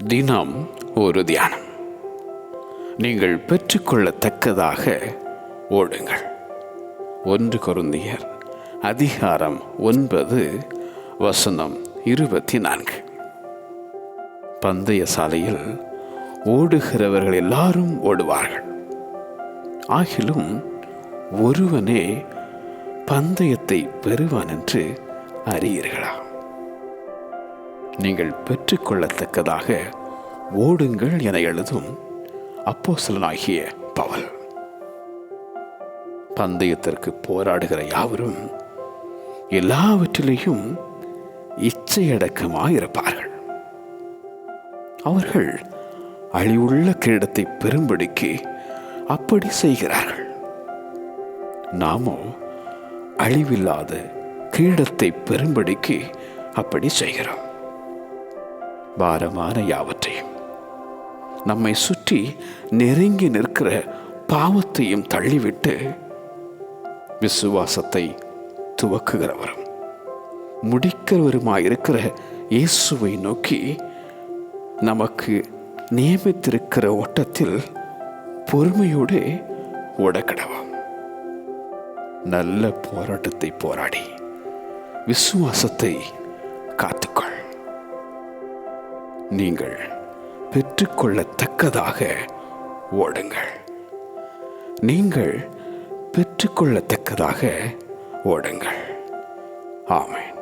தினம் ஒரு தியானம். நீங்கள் பெற்றுக்கொள்ளத்தக்கதாக ஓடுங்கள். 1 கொரிந்தியர் அதிகாரம் 9 வசனம் 24. பந்தய சாலையில் ஓடுகிறவர்கள் எல்லாரும் ஓடுவார்கள், ஆகிலும் ஒருவனே பந்தயத்தை பெறுவான் என்று அறியீர்களா? நீங்கள் பெற்றுக்கொள்ளத்தக்கதாக ஓடுங்கள் என எழுதும் அப்போஸ்தலனாகிய பவுல். பந்தயத்திற்கு போராடுகிற யாவரும் எல்லாவற்றிலேயும் இச்சையடக்கமாயிருப்பார்கள். அவர்கள் அழிவுள்ள கிரீடத்தை பெறும்படிக்கு அப்படி செய்கிறார்கள். நாமோ அழிவில்லாத கிரீடத்தை பெறும்படிக்கு அப்படி செய்கிறோம். பாரமான யாவற்றையும் நம்மை சுற்றி நெருங்கி நிற்கிற பாவத்தையும் தள்ளிவிட்டு விசுவாசத்தை துவக்குகிறவரும் முடிக்கிறவருமாயிருக்கிற இயேசுவை நோக்கி நமக்கு நியமித்திருக்கிற ஓட்டத்தில் பொறுமையோடு ஓடக்கடவோம். நல்ல போராட்டத்தை போராடி விசுவாசத்தை காத்துக்கொள். நீங்கள் பெற்றுக்கொள்ளத்தக்கதாக ஓடுங்கள். நீங்கள் பெற்றுக்கொள்ளத்தக்கதாக ஓடுங்கள். ஆமென்.